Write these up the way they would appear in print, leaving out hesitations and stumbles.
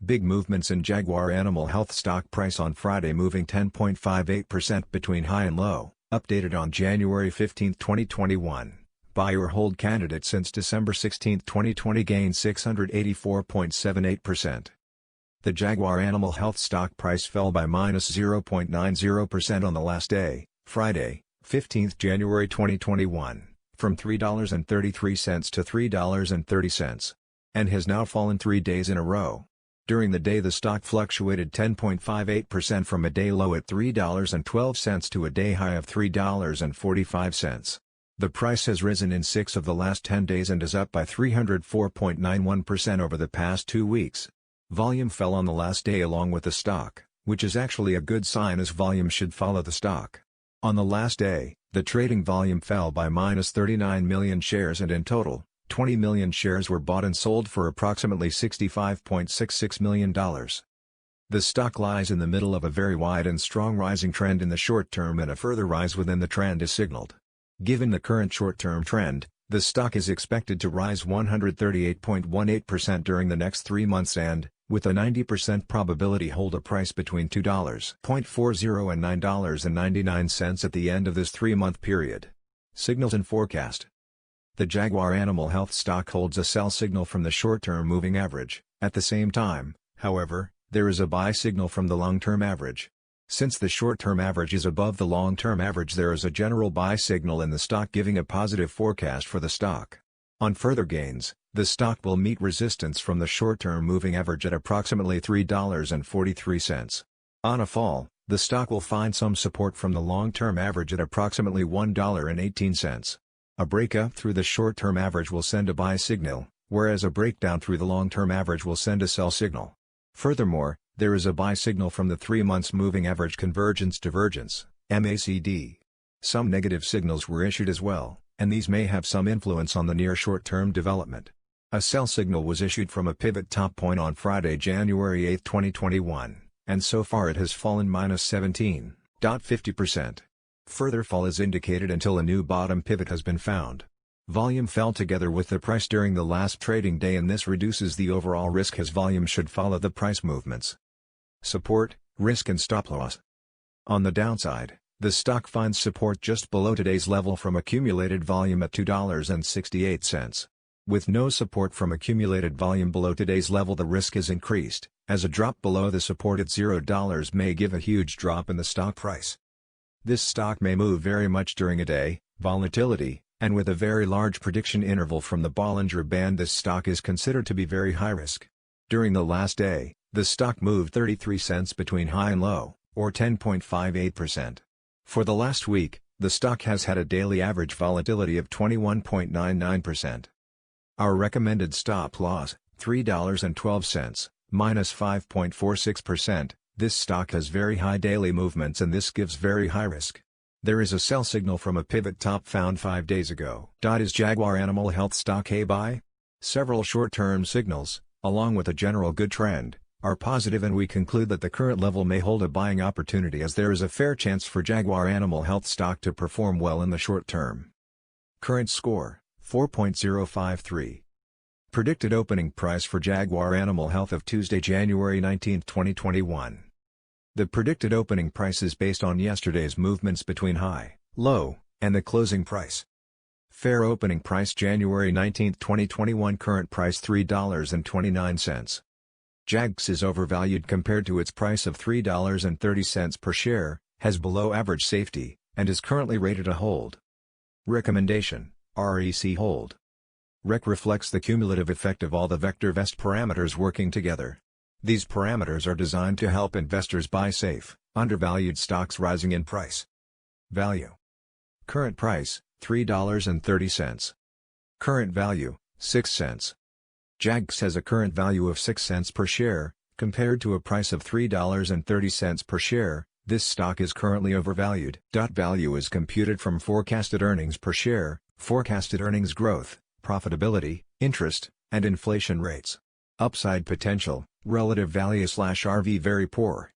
Big movements in Jaguar Animal Health stock price on Friday, moving 10.58% between high and low, updated on January 15, 2021. Buy or hold candidate since December 16, 2020 gained 684.78%. The Jaguar Animal Health stock price fell by -0.90% on the last day, Friday, 15 January 2021, from $3.33 to $3.30, and has now fallen 3 days in a row. During the day the stock fluctuated 10.58% from a day low at $3.12 to a day high of $3.45. The price has risen in 6 of the last 10 days and is up by 304.91% over the past 2 weeks. Volume fell on the last day along with the stock, which is actually a good sign as volume should follow the stock. On the last day, the trading volume fell by -39 million shares and in total, 20 million shares were bought and sold for approximately $65.66 million. The stock lies in the middle of a very wide and strong rising trend in the short term, and a further rise within the trend is signaled. Given the current short-term trend, the stock is expected to rise 138.18% during the next 3 months and, with a 90% probability, hold a price between $2.40 and $9.99 at the end of this 3-month period. Signals and forecast. The Jaguar Animal Health stock holds a sell signal from the short-term moving average. At the same time, however, there is a buy signal from the long-term average. Since the short-term average is above the long-term average, there is a general buy signal in the stock, giving a positive forecast for the stock. On further gains, the stock will meet resistance from the short-term moving average at approximately $3.43. On a fall, the stock will find some support from the long-term average at approximately $1.18. A breakup through the short-term average will send a buy signal, whereas a breakdown through the long-term average will send a sell signal. Furthermore, there is a buy signal from the 3 months moving average convergence divergence, MACD. Some negative signals were issued as well, and these may have some influence on the near short-term development. A sell signal was issued from a pivot top point on Friday, January 8, 2021, and so far it has fallen -17.50%. Further fall is indicated until a new bottom pivot has been found. Volume fell together with the price during the last trading day, and this reduces the overall risk as volume should follow the price movements. Support, risk and stop loss. On the downside, the stock finds support just below today's level from accumulated volume at $2.68. With no support from accumulated volume below today's level, the risk is increased, as a drop below the support at $0 may give a huge drop in the stock price. This stock may move very much during a day, volatility, and with a very large prediction interval from the Bollinger Band. This stock is considered to be very high risk. During the last day, the stock moved 33 cents between high and low, or 10.58%. For the last week, the stock has had a daily average volatility of 21.99%. Our recommended stop loss, $3.12, -5.46%. This stock has very high daily movements, and this gives very high risk. There is a sell signal from a pivot top found 5 days ago. Is Jaguar Animal Health stock a buy? Several short-term signals, along with a general good trend, are positive, and we conclude that the current level may hold a buying opportunity, as there is a fair chance for Jaguar Animal Health stock to perform well in the short term. Current score, 4.053. Predicted opening price for Jaguar Animal Health of Tuesday, January 19, 2021. The predicted opening price is based on yesterday's movements between high, low, and the closing price. Fair opening price January 19, 2021. Current price $3.29. JAGX is overvalued compared to its price of $3.30 per share, has below average safety, and is currently rated a hold. Recommendation, REC hold. REC reflects the cumulative effect of all the vector vest parameters working together. These parameters are designed to help investors buy safe, undervalued stocks rising in price. Value. Current price, $3.30. Current value, 6 cents. JAGX has a current value of 6 cents per share, compared to a price of $3.30 per share. This stock is currently overvalued. Value is computed from forecasted earnings per share, forecasted earnings growth, profitability, interest, and inflation rates. Upside potential, relative value/RV very poor.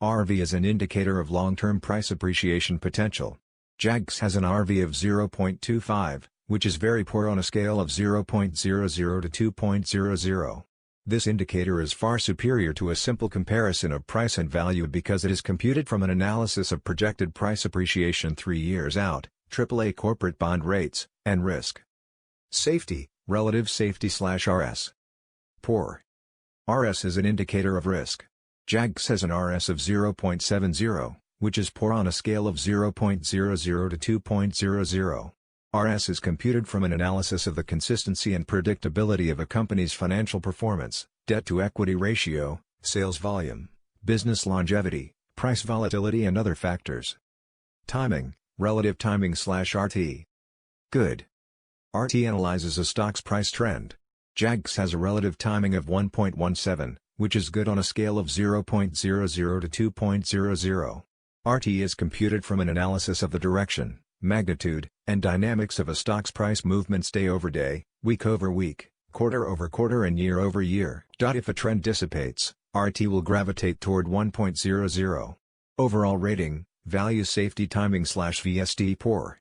RV is an indicator of long-term price appreciation potential. JAGX has an RV of 0.25, which is very poor on a scale of 0.00 to 2.00. This indicator is far superior to a simple comparison of price and value because it is computed from an analysis of projected price appreciation 3 years out, AAA corporate bond rates, and risk. Safety, relative safety/RS. Poor. RS is an indicator of risk. JAGX has an RS of 0.70, which is poor on a scale of 0.00 to 2.00. RS is computed from an analysis of the consistency and predictability of a company's financial performance, debt-to-equity ratio, sales volume, business longevity, price volatility and other factors. Timing, relative timing/RT. Good. RT analyzes a stock's price trend. JAGX has a relative timing of 1.17, which is good on a scale of 0.00 to 2.00. RT is computed from an analysis of the direction, magnitude, and dynamics of a stock's price movements day over day, week over week, quarter over quarter and year over year. If a trend dissipates, RT will gravitate toward 1.00. Overall rating, value safety timing/VST poor.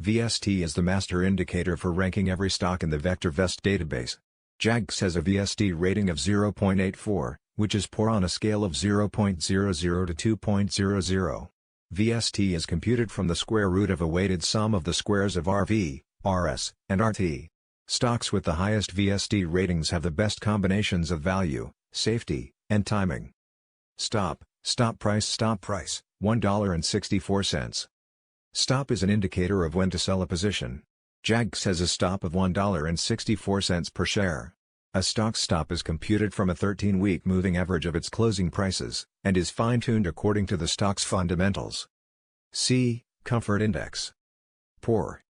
VST is the master indicator for ranking every stock in the VectorVest database. JAGX has a VST rating of 0.84, which is poor on a scale of 0.00 to 2.00. VST is computed from the square root of a weighted sum of the squares of RV, RS, and RT. Stocks with the highest VST ratings have the best combinations of value, safety, and timing. Stop price, $1.64. Stop is an indicator of when to sell a position. JAGX has a stop of $1.64 per share. A stock's stop is computed from a 13-week moving average of its closing prices, and is fine-tuned according to the stock's fundamentals. C. Comfort Index. Poor.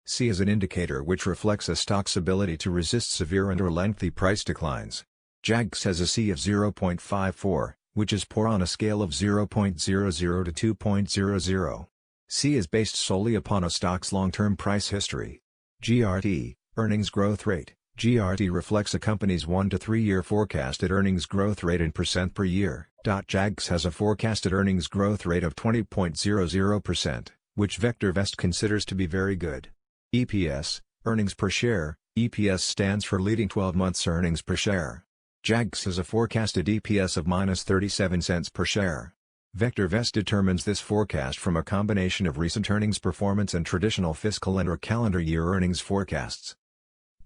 C is an indicator which reflects a stock's ability to resist severe and/or lengthy price declines. JAGX has a C of 0.54, which is poor on a scale of 0.00 to 2.00. C is based solely upon a stock's long-term price history. GRT, earnings growth rate. GRT reflects a company's 1 to 3 year forecasted earnings growth rate in percent per year. JAGX has a forecasted earnings growth rate of 20.00%, which VectorVest considers to be very good. EPS, earnings per share. EPS stands for leading 12 months earnings per share. JAGX has a forecasted EPS of -37 cents per share. VectorVest determines this forecast from a combination of recent earnings performance and traditional fiscal and/or calendar year earnings forecasts.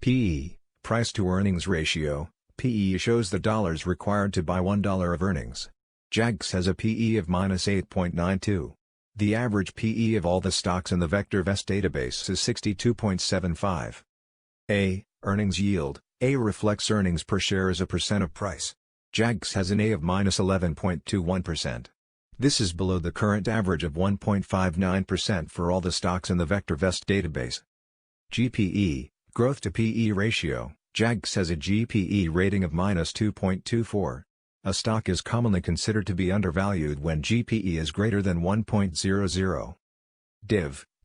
PE, price-to-earnings ratio. PE shows the dollars required to buy $1 of earnings. JAGX has a PE of -8.92. The average PE of all the stocks in the VectorVest database is 62.75. A. Earnings yield. A reflects earnings per share as a percent of price. JAGX has an A of -11.21%. This is below the current average of 1.59% for all the stocks in the VectorVest database. GPE, growth to PE ratio. JAGX has a GPE rating of -2.24. A stock is commonly considered to be undervalued when GPE is greater than 1.00.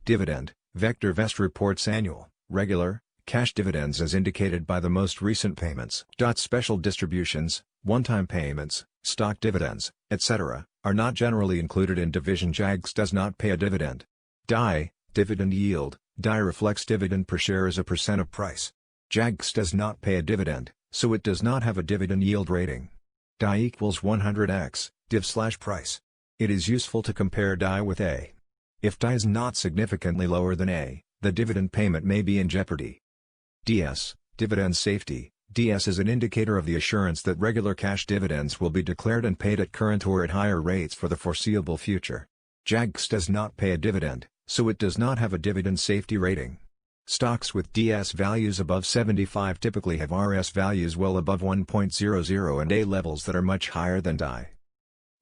Dividend. VectorVest reports annual, regular, cash dividends as indicated by the most recent payments. Special distributions, one-time payments, stock dividends, etc., are not generally included in division. JAGX does not pay a dividend. Dividend yield. DI reflects dividend per share as a percent of price. JAGX does not pay a dividend, so it does not have a dividend yield rating. DI equals 100x, div/price. It is useful to compare DI with A. If DI is not significantly lower than A, the dividend payment may be in jeopardy. DS, dividend safety. DS is an indicator of the assurance that regular cash dividends will be declared and paid at current or at higher rates for the foreseeable future. JAGX does not pay a dividend, so it does not have a dividend safety rating. Stocks with DS values above 75 typically have RS values well above 1.00 and A levels that are much higher than DI.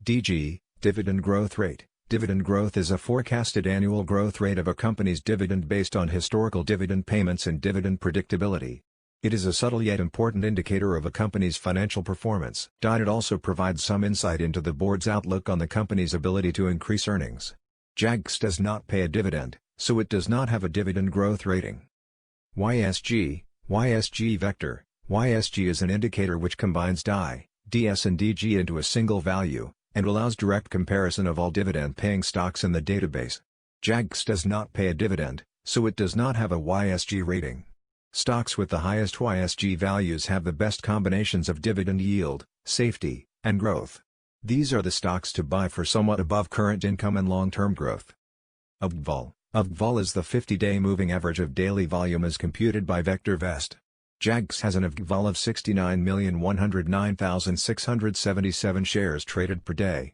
DG, dividend growth rate. Dividend growth is a forecasted annual growth rate of a company's dividend based on historical dividend payments and dividend predictability. It is a subtle yet important indicator of a company's financial performance. It also provides some insight into the board's outlook on the company's ability to increase earnings. JAGX does not pay a dividend, so it does not have a dividend growth rating. YSG, YSG vector. YSG is an indicator which combines DI, DS and DG into a single value, and allows direct comparison of all dividend-paying stocks in the database. JAGX does not pay a dividend, so it does not have a YSG rating. Stocks with the highest YSG values have the best combinations of dividend yield, safety, and growth. These are the stocks to buy for somewhat above current income and long-term growth. VGVAL. VGVAL is the 50-day moving average of daily volume as computed by VectorVest. JAGX has an VGVAL of 69,109,677 shares traded per day.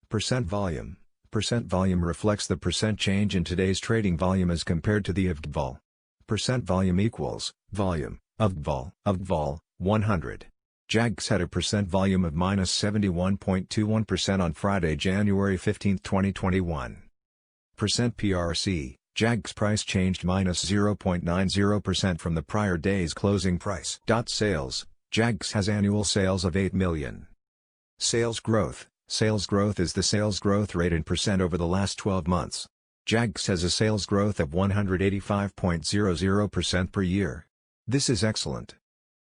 Percent volume. Percent volume reflects the percent change in today's trading volume as compared to the VGVAL. Percent volume equals volume VGVAL 100. JAGX had a percent volume of -71.21% on Friday, January 15, 2021. Percent PRC. JAGX price changed -0.90% from the prior day's closing price. Sales. JAGX has annual sales of 8 million. Sales growth. Sales growth is the sales growth rate in percent over the last 12 months. JAGX has a sales growth of 185.00% per year. This is excellent.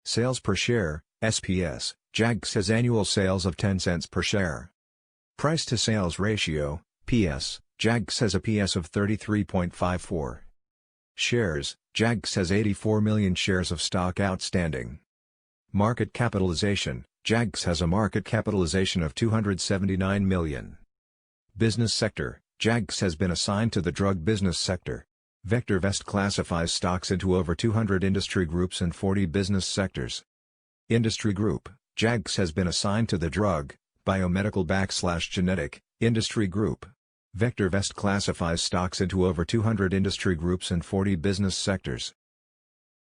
Sales per share, SPS. JAGX has annual sales of 10 cents per share. Price to sales ratio, PS. JAGX has a PS of 33.54. Shares. JAGX has 84 million shares of stock outstanding. Market capitalization. JAGX has a market capitalization of 279 million. Business sector. JAGX has been assigned to the drug business sector. VectorVest classifies stocks into over 200 industry groups and 40 business sectors. Industry group. JAGX has been assigned to the drug, biomedical/genetic, industry group. VectorVest classifies stocks into over 200 industry groups and 40 business sectors.